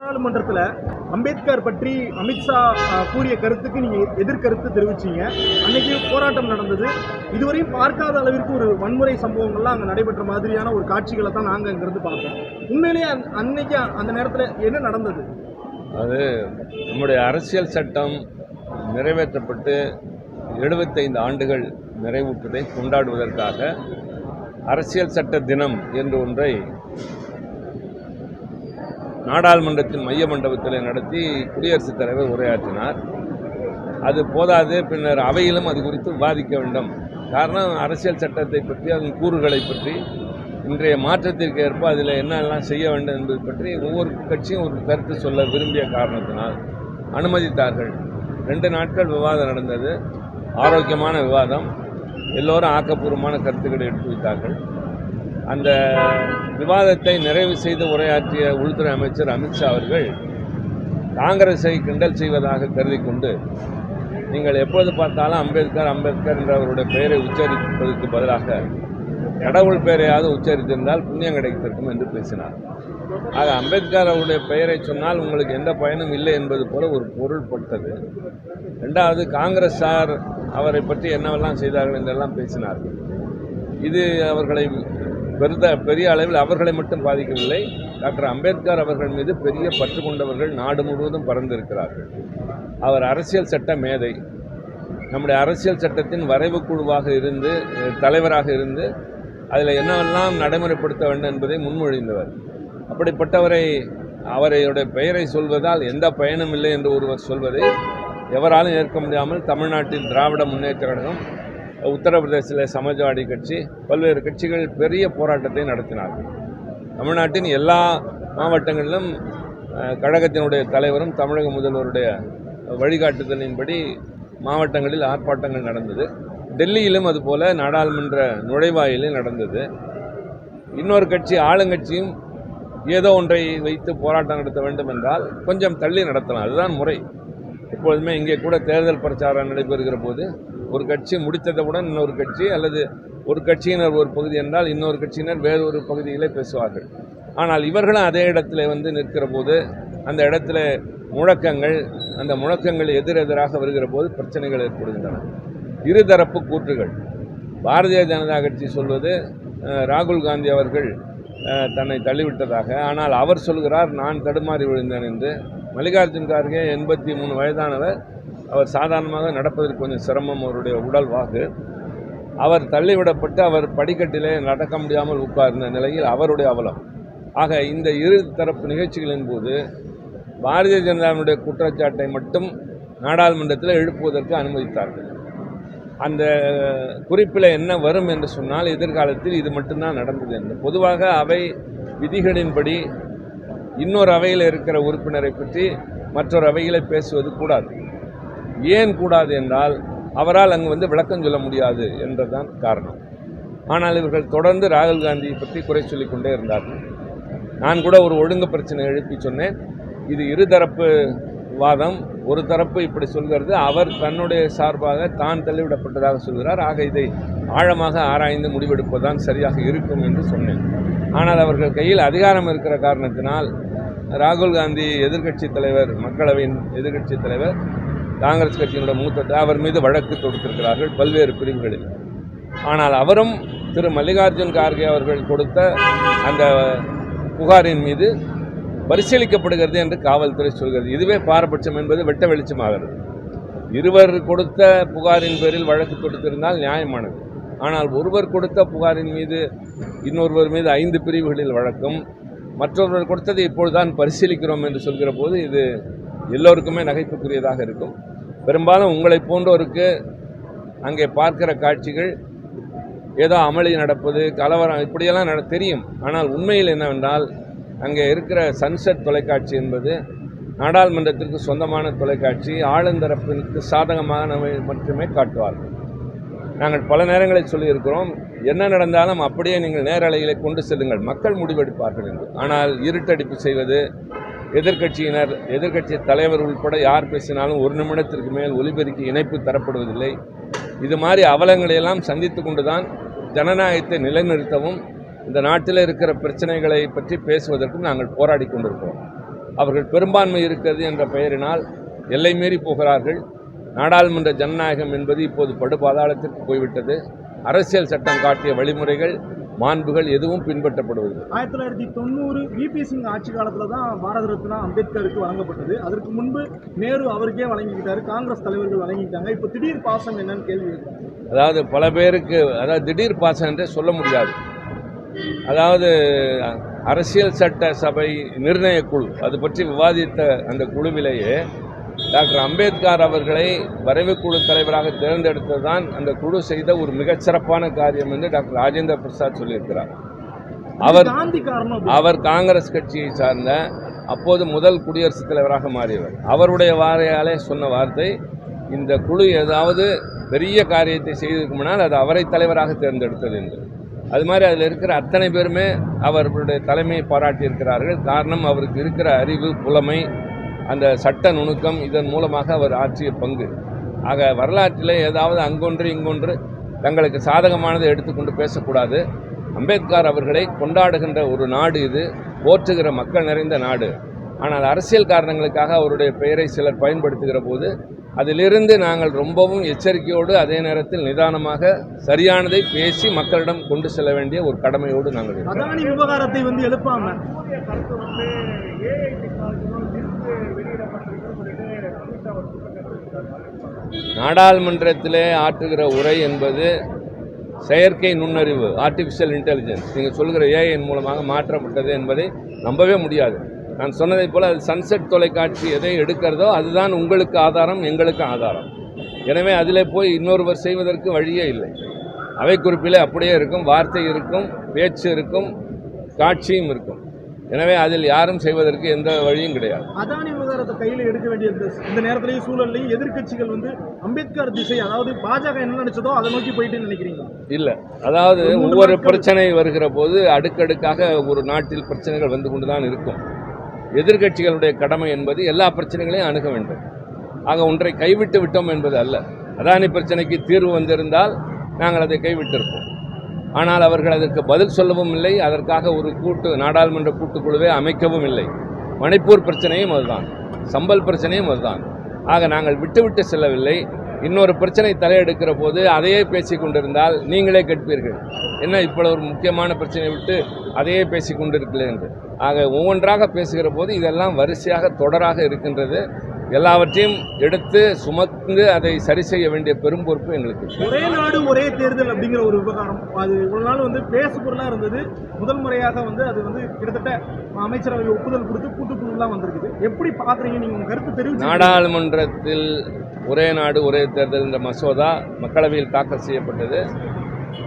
நாடாளுமன்றத்தில் அம்பேத்கர் பற்றி அமித்ஷா கூறிய கருத்துக்கு நீங்க எதிர்கருத்து தெரிவிச்சீங்க. அன்னைக்கு போராட்டம் நடந்தது. இதுவரையும் பார்க்காத அளவிற்கு ஒரு வன்முறை சம்பவங்கள்லாம் அங்கே நடைபெற்ற மாதிரியான ஒரு காட்சிகளை தான் நாங்கள் அங்கிருந்து பார்த்தோம். உண்மையிலேயே அன்னைக்கு அந்த நேரத்தில் என்ன நடந்தது? அது நம்முடைய அரசியல் சட்டம் நிறைவேற்றப்பட்டு 75 ஆண்டுகள் நிறைவுற்றதை கொண்டாடுவதற்காக அரசியல் சட்ட தினம் என்று ஒன்றை நாடாளுமன்றத்தின் மைய மண்டபத்தில் நடத்தி குடியரசுத் தலைவர் உரையாற்றினார். அது போதாது, பின்னர் அவையிலும் அது குறித்து விவாதிக்க வேண்டும். காரணம், அரசியல் சட்டத்தை பற்றி அதன் கூறுகளை பற்றி இன்றைய மாற்றத்திற்கு ஏற்ப அதில் என்னெல்லாம் செய்ய வேண்டும் என்பது பற்றி ஒவ்வொரு கட்சியும் ஒரு கருத்து சொல்ல விரும்பிய காரணத்தினால் அனுமதித்தார்கள். 2 நாட்கள் விவாதம் நடந்தது. ஆரோக்கியமான விவாதம். எல்லோரும் ஆக்கப்பூர்வமான கருத்துக்களை எடுத்து வைத்தார்கள். அந்த விவாதத்தை நிறைவு செய்து உரையாற்றிய உள்துறை அமைச்சர் அமித்ஷா அவர்கள் காங்கிரஸை கிண்டல் செய்வதாக கருதி கொண்டு, நீங்கள் எப்போது பார்த்தாலும் அம்பேத்கர் அம்பேத்கர் என்ற அவருடைய பெயரை உச்சரிப்பதற்கு பதிலாக கடவுள் பெயரையாவது உச்சரித்திருந்தால் புண்ணியம் கிடைத்திருக்கும் என்று பேசினார். ஆக அம்பேத்கர் அவருடைய பெயரை சொன்னால் உங்களுக்கு எந்த பயனும் இல்லை என்பது போல ஒரு பொருள் பட்டது. 2வது, காங்கிரஸார் அவரை பற்றி என்னவெல்லாம் செய்தார்கள் என்றெல்லாம் பேசினார்கள். இது அவர்களை பெரிய அளவில் அவர்களை மட்டும் பாதிக்கவில்லை. டாக்டர் அம்பேத்கர் அவர்கள் மீது பெரிய பற்று கொண்டவர்கள் நாடு முழுவதும் பறந்திருக்கிறார்கள். அவர் அரசியல் சட்ட மேதை. நம்முடைய அரசியல் சட்டத்தின் வரைவு குழுவாக இருந்து தலைவராக இருந்து அதில் என்னவெல்லாம் நடைமுறைப்படுத்த வேண்டும் என்பதை முன்மொழிந்தவர். அப்படிப்பட்டவரை அவருடைய பெயரை சொல்வதால் எந்த பயனும் இல்லை என்று ஒருவர் சொல்வதை எவராலும் ஏற்க முடியாமல் தமிழ்நாட்டில் திராவிட முன்னேற்ற கழகம், உத்தரப்பிரதேசத்தில் சமாஜ்வாடி கட்சி, பல்வேறு கட்சிகள் பெரிய போராட்டத்தை நடத்தினார்கள். தமிழ்நாட்டின் எல்லா மாவட்டங்களிலும் கழகத்தினுடைய தலைவரும் தமிழக முதல்வருடைய வழிகாட்டுதலின்படி மாவட்டங்களில் ஆர்ப்பாட்டங்கள் நடந்தது. டெல்லியிலும் அதுபோல நாடாளுமன்ற நுழைவாயிலில் நடந்தது. இன்னொரு கட்சி, ஆளுங்கட்சியும் ஏதோ ஒன்றை வைத்து போராட்டம் நடத்த வேண்டும் என்றால் கொஞ்சம் தள்ளி நடத்தலாம். அதுதான் முறை. எப்பொழுதுமே இங்கே கூட தேர்தல் பிரச்சாரம் நடைபெறுகிற போது ஒரு கட்சி முடித்தவுடன் இன்னொரு கட்சி, அல்லது ஒரு கட்சியினர் ஒரு பகுதி என்றால் இன்னொரு கட்சியினர் வேறொரு பகுதியிலே பேசுவார்கள். ஆனால் இவர்களும் அதே இடத்துல வந்து நிற்கிற போது அந்த இடத்துல முழக்கங்கள், அந்த முழக்கங்கள் எதிரெதிராக வருகிற போது பிரச்சனைகள் ஏற்படுகின்றன. இருதரப்பு கூற்றுகள். பாரதிய ஜனதா கட்சி சொல்வது ராகுல் காந்தி அவர்கள் தன்னை தள்ளிவிட்டதாக, ஆனால் அவர் சொல்கிறார் நான் தடுமாறி விழுந்தேன் என்று. மல்லிகார்ஜுன் கார்கே 83 வயதானவர். அவர் சாதாரணமாக நடப்பதற்கு கொஞ்சம் சிரமம், அவருடைய உடல் வாகு. அவர் தள்ளிவிடப்பட்டு அவர் படிக்கட்டிலே நடக்க முடியாமல் உட்கார்ந்த நிலையில் அவருடைய அவலம். ஆக இந்த இரு தரப்பு நிகழ்ச்சிகளின் போது பாரதிய ஜனதாவுடைய குற்றச்சாட்டை மட்டும் நாடாளுமன்றத்தில் எழுப்புவதற்கு அனுமதித்தார்கள். அந்த குறிப்பில் என்ன வரும் என்று சொன்னால், எதிர்காலத்தில் இது மட்டும்தான் நடந்தது என்று. பொதுவாக அவை விதிகளின்படி இன்னொரு அவையில் இருக்கிற உறுப்பினரை பற்றி மற்றொரு அவைகளை பேசுவது கூடாது. ஏன் கூடாது என்றால், அவரால் அங்கு வந்து விளக்கம் சொல்ல முடியாது என்றுதான் காரணம். ஆனால் இவர்கள் தொடர்ந்து ராகுல் காந்தியை பற்றி குறை சொல்லிக் கொண்டே இருந்தார்கள். நான் கூட ஒரு ஒழுங்கு பிரச்சனை எழுப்பி சொன்னேன். இது இருதரப்பு வாதம். ஒரு தரப்பு இப்படி சொல்கிறது, அவர் தன்னுடைய சார்பாக தான் தள்ளிவிடப்பட்டதாக சொல்கிறார். ஆக இதை ஆழமாக ஆராய்ந்து முடிவெடுப்பதுதான் சரியாக இருக்கும் என்று சொன்னேன். ஆனால் அவர்கள் கையில் அதிகாரம் இருக்கிற காரணத்தினால் ராகுல் காந்தி எதிர்க்கட்சி தலைவர், மக்களவையின் எதிர்க்கட்சி தலைவர், காங்கிரஸ் கட்சியினுடைய மூத்த, அவர் மீது வழக்கு தொடுத்திருக்கிறார்கள் பல்வேறு பிரிவுகளில். ஆனால் அவரும் திரு மல்லிகார்ஜுன் கார்கே அவர்கள் கொடுத்த அந்த புகாரின் மீது பரிசீலிக்கப்படுகிறது என்று காவல்துறை சொல்கிறது. இதுவே பாரபட்சம் என்பது வெட்ட வெளிச்சமாகிறது. இருவர் கொடுத்த புகாரின் பேரில் வழக்கு தொடுத்திருந்தால் நியாயமானது. ஆனால் ஒருவர் கொடுத்த புகாரின் மீது இன்னொருவர் மீது 5 பிரிவுகளில் வழக்கும், மற்றொருவர் கொடுத்ததை இப்பொழுதுதான் பரிசீலிக்கிறோம் என்று சொல்கிற போது இது எல்லோருக்குமே நகைப்புக்குரியதாக இருக்கும். பெரும்பாலும் உங்களை போன்றோருக்கு அங்கே பார்க்கிற காட்சிகள் ஏதோ அமளி நடப்பது, கலவரம், இப்படியெல்லாம் தெரியும். ஆனால் உண்மையில் என்னவென்றால், அங்கே இருக்கிற சன்செட் தொலைக்காட்சி என்பது நாடாளுமன்றத்திற்கு சொந்தமான தொலைக்காட்சி. ஆளுந்தரப்பிற்கு சாதகமாக மட்டுமே காட்டுவார்கள். நாங்கள் பல நேரங்களில் சொல்லியிருக்கிறோம், என்ன நடந்தாலும் அப்படியே நீங்கள் நேரலைகளை கொண்டு செல்லுங்கள், மக்கள் முடிவெடுப்பார்கள் என்று. ஆனால் இருட்டடிப்பு செய்வது, எதிர்க்கட்சியினர், எதிர்க்கட்சி தலைவர் உள்பட யார் பேசினாலும் 1 நிமிடத்திற்கு மேல் ஒலிபெருக்கி இணைப்பு தரப்படுவதில்லை. இது மாதிரி அவலங்களையெல்லாம் சந்தித்து கொண்டுதான் ஜனநாயகத்தை நிலைநிறுத்தவும் இந்த நாட்டில் இருக்கிற பிரச்சனைகளை பற்றி பேசுவதற்கும் நாங்கள் போராடி கொண்டிருக்கிறோம். அவர்கள் பெரும்பான்மை இருக்கிறது என்ற பெயரினால் எல்லை மீறி போகிறார்கள். நாடாளுமன்ற ஜனநாயகம் என்பது இப்போது படுபாதாளத்திற்கு போய்விட்டது. அரசியல் சட்டம் காட்டிய வழிமுறைகள் மாண்புகள் எதுவும் பின்பற்றப்படுவதில்லை. 1990 விபி சிங் ஆட்சி காலத்தில் தான் பாரத ரத்னா அம்பேத்கருக்கு வழங்கப்பட்டது. அதற்கு முன்பு நேரு அவருக்கே வழங்கிக்கிட்டாரு, காங்கிரஸ் தலைவர்கள் வழங்கிட்டாங்க. இப்போ திடீர் பாசம் என்னன்னு கேள்வி இருக்கு. அதாவது பல பேருக்கு திடீர் பாசம் என்றே சொல்ல முடியாது. அதாவது அரசியல் சட்ட சபை நிர்ணய குழு அது பற்றி விவாதித்த அந்த குழுவிலேயே டாக்டர் அம்பேத்கர் அவர்களை வரைவு குழு தலைவராக தேர்ந்தெடுத்ததுதான் அந்த குழு செய்த ஒரு மிகச்சிறப்பான காரியம் என்று டாக்டர் ராஜேந்திர பிரசாத் சொல்லியிருக்கிறார். அவர் காங்கிரஸ் கட்சியை சார்ந்த அப்போது முதல் குடியரசுத் தலைவராக மாறியவர். அவருடைய வாரையாலே சொன்ன வார்த்தை, இந்த குழு ஏதாவது பெரிய காரியத்தை செய்திருக்குமானால் அது அவரை தலைவராக தேர்ந்தெடுத்தது என்று. அது மாதிரி அதில் இருக்கிற அத்தனை பேருமே அவர்களுடைய தலைமையை பாராட்டியிருக்கிறார்கள். காரணம், அவருக்கு இருக்கிற அறிவு, புலமை, அந்த சட்ட நுணுக்கம், இதன் மூலமாக அவர் ஆற்றிய பங்கு. ஆக வரலாற்றில் ஏதாவது அங்கொன்று இங்கொன்று தங்களுக்கு சாதகமானதை எடுத்துக்கொண்டு பேசக்கூடாது. அம்பேத்கர் அவர்களை கொண்டாடுகின்ற ஒரு நாடு இது, போற்றுகிற மக்கள் நிறைந்த நாடு. ஆனால் அரசியல் காரணங்களுக்காக அவருடைய பெயரை சிலர் பயன்படுத்துகிற போது அதிலிருந்து நாங்கள் ரொம்பவும் எச்சரிக்கையோடு, அதே நேரத்தில் நிதானமாக சரியானதை பேசி மக்களிடம் கொண்டு செல்ல வேண்டிய ஒரு கடமையோடு நாங்கள் இருக்கோம். அதானி விவகாரத்தை எழுப்பாம நாடாளுமன்றத்திலே ஆற்றுகிற உரை என்பது செயற்கை நுண்ணறிவு, ஆர்டிஃபிஷியல் இன்டெலிஜென்ஸ், நீங்கள் சொல்கிற ஏஐயின் மூலமாக மாற்றப்பட்டது என்பதை நம்பவே முடியாது. நான் சொன்னதை போல் அது சன்செட் தொலைக்காட்சி எதை எடுக்கிறதோ அதுதான் உங்களுக்கு ஆதாரம், எங்களுக்கு ஆதாரம். எனவே அதில் போய் இன்னொருவர் செய்வதற்கு வழியே இல்லை. அவை குறிப்பிலே அப்படியே இருக்கும், வார்த்தை இருக்கும், பேச்சு இருக்கும், காட்சியும் இருக்கும். எனவே அதில் யாரும் செய்வதற்கு எந்த வழியும் கிடையாது. அதானி விவகாரத்தை கையில் எடுக்க வேண்டிய இந்த நேரத்திலேயும் சூழல்லையும் எதிர்க்கட்சிகள் அம்பேத்கர் திசை, அதாவது பாஜக என்ன நினைச்சதோ அதை நோக்கி போயிட்டு நினைக்கிறீங்க? இல்லை, அதாவது ஒவ்வொரு பிரச்சனை வருகிற போது அடுக்கடுக்காக ஒரு நாட்டில் பிரச்சனைகள் வந்து கொண்டுதான் இருக்கும். எதிர்க்கட்சிகளுடைய கடமை என்பது எல்லா பிரச்சனைகளையும் அணுக வேண்டும். ஆக ஒன்றை கைவிட்டு விட்டோம் என்பது அல்ல. அதானி பிரச்சனைக்கு தீர்வு வந்திருந்தால் நாங்கள் அதை கைவிட்டிருப்போம். ஆனால் அவர்கள் அதற்கு பதில் சொல்லவும் இல்லை, அதற்காக ஒரு நாடாளுமன்ற கூட்டுக்குழுவை அமைக்கவும் இல்லை. மணிப்பூர் பிரச்சனையும் அதுதான், சம்பல் பிரச்சனையும் அதுதான். ஆக நாங்கள் விட்டுவிட்டு செல்லவில்லை. இன்னொரு பிரச்சனை தலையெடுக்கிற போது அதையே பேசி கொண்டிருந்தால் நீங்களே கேட்பீர்கள், என்ன இப்பொழுது ஒரு முக்கியமான பிரச்சனையை விட்டு அதையே பேசி கொண்டிருக்கல என்று. ஆக ஒவ்வொன்றாக பேசுகிற போது இதெல்லாம் வரிசையாக தொடராக இருக்கின்றது. எல்லாவற்றையும் எடுத்து சுமந்து அதை சரி செய்ய வேண்டிய பெரும் பொறுப்பு எங்களுக்கு. ஒரே நாடு ஒரே தேர்தல் அப்படிங்கிற ஒரு விவகாரம் அது ஒரு நாள் பேசு பொருளாக இருந்தது. முதல் முறையாக அது கிட்டத்தட்ட அமைச்சரவை ஒப்புதல் கொடுத்து கூட்டுக்குழுலாம் வந்திருக்குது. எப்படி பார்க்குறீங்க நீங்கள், உங்கள் கருத்து தெரிவித்து? நாடாளுமன்றத்தில் ஒரே நாடு ஒரே தேர்தல் என்ற மசோதா மக்களவையில் தாக்கல் செய்யப்பட்டது.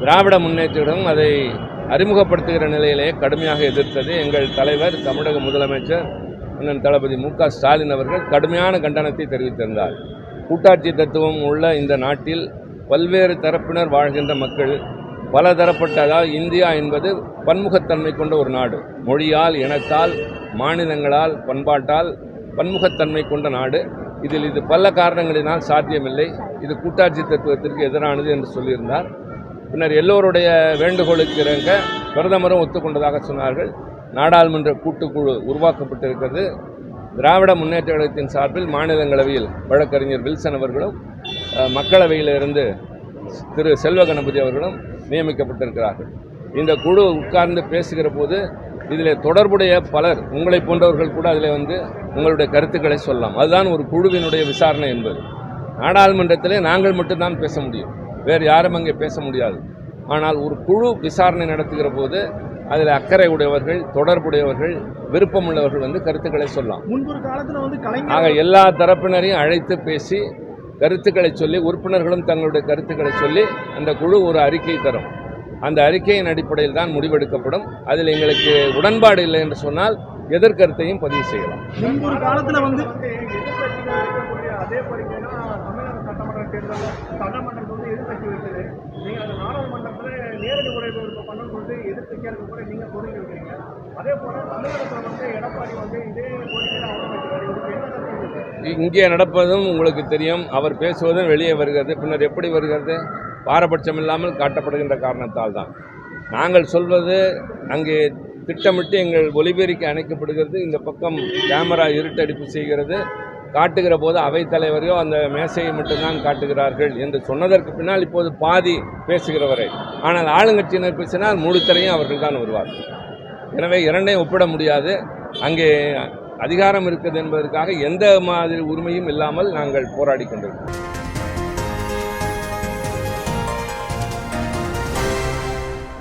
திராவிட முன்னேற்றம் அதை அறிமுகப்படுத்துகிற நிலையிலே கடுமையாக எதிர்த்தது. எங்கள் தலைவர், தமிழக முதலமைச்சர் அண்ணன் தளபதி மு.க. ஸ்டாலின் அவர்கள் கடுமையான கண்டனத்தை தெரிவித்திருந்தார். கூட்டாட்சி தத்துவம் உள்ள இந்த நாட்டில் பல்வேறு தரப்பினர் வாழ்கின்ற மக்கள், பல தரப்பட்டதால் இந்தியா என்பது பன்முகத்தன்மை கொண்ட ஒரு நாடு. மொழியால், இனத்தால், மாநிலங்களால், பண்பாட்டால் பன்முகத்தன்மை கொண்ட நாடு. இதில் இது பல காரணங்களினால் சாத்தியமில்லை. இது கூட்டாட்சி தத்துவத்திற்கு எதிரானது என்று சொல்லியிருந்தார். பின்னர் எல்லோருடைய வேண்டுகோளுக்கு இறங்க பிரதமரும் ஒத்துக்கொண்டதாக சொன்னார்கள். நாடாளுமன்ற கூட்டுக்குழு உருவாக்கப்பட்டிருக்கிறது. திராவிட முன்னேற்ற கழகத்தின் சார்பில் மாநிலங்களவையில் வழக்கறிஞர் வில்சன் அவர்களும், மக்களவையிலிருந்து திரு செல்வ கணபதி அவர்களும் நியமிக்கப்பட்டிருக்கிறார்கள். இந்த குழு உட்கார்ந்து பேசுகிற போது இதில் தொடர்புடைய பலர், உங்களை போன்றவர்கள் கூட அதில் உங்களுடைய கருத்துக்களை சொல்லலாம். அதுதான் ஒரு குழுவினுடைய விசாரணை என்பது. நாடாளுமன்றத்திலே நாங்கள் மட்டும்தான் பேச முடியும், வேறு யாரும் அங்கே பேச முடியாது. ஆனால் ஒரு குழு விசாரணை நடத்துகிற போது அதில் அக்கறை உடையவர்கள், தொடர்புடையவர்கள், விருப்பமுள்ளவர்கள் கருத்துக்களை சொல்லலாம். முன்பொரு காலத்தில் ஆக எல்லா தரப்பினரையும் அழைத்து பேசி கருத்துக்களை சொல்லி, உறுப்பினர்களும் தங்களுடைய கருத்துக்களை சொல்லி அந்த குழு ஒரு அறிக்கை தரும். அந்த அறிக்கையின் அடிப்படையில் தான் முடிவெடுக்கப்படும். அதில் எங்களுக்கு உடன்பாடு இல்லை என்று சொன்னால் எதிர்கருத்தையும் பதிவு செய்யலாம். முன்பொரு காலத்தில் அதே பரிமையா தமிழக சட்டமன்ற தேர்தலில் சட்டமன்றத்தில் எதிர்கட்சி வைத்தது. நீங்கள் அந்த நாடாளுமன்றத்தில் நேரடி உரை பண்ணணும் சொல்லிட்டு எதிர்கட்சியாக கூட நீங்கள் கோரிக்கை வைக்கிறீங்க. அதே போல தமிழகத்தில் எடப்பாடி இதே கோரிக்கையில் அவரும் வைக்கிறார். இங்கே நடப்பதும் உங்களுக்கு தெரியும். அவர் பேசுவதும் வெளியே வருகிறது. பின்னர் எப்படி வருகிறது? பாரபட்சம் இல்லாமல் காட்டப்படுகின்ற காரணத்தால் தான். நாங்கள் சொல்வது அங்கே திட்டமிட்டு எங்கள் ஒலிபெருக்கி அணைக்கப்படுகிறது. இந்த பக்கம் கேமரா இருட்டடிப்பு செய்கிறது. காட்டுகிற போது அவைத்தலைவரையோ அந்த மேசையை மட்டும்தான் காட்டுகிறார்கள் என்று சொன்னதற்கு பின்னால் இப்போது பாதி பேசுகிறவரை, ஆனால் ஆளுங்கட்சியினர் பேசினால் முழு திரையும் அவர்கள் தான் வருவார்கள். எனவே இரண்டையும் ஒப்பிட முடியாது. அங்கே அதிகாரம் இருக்குது என்பதற்காக எந்த மாதிரி உரிமையும் இல்லாமல் நாங்கள் போராடி கொண்டிருக்கிறோம்.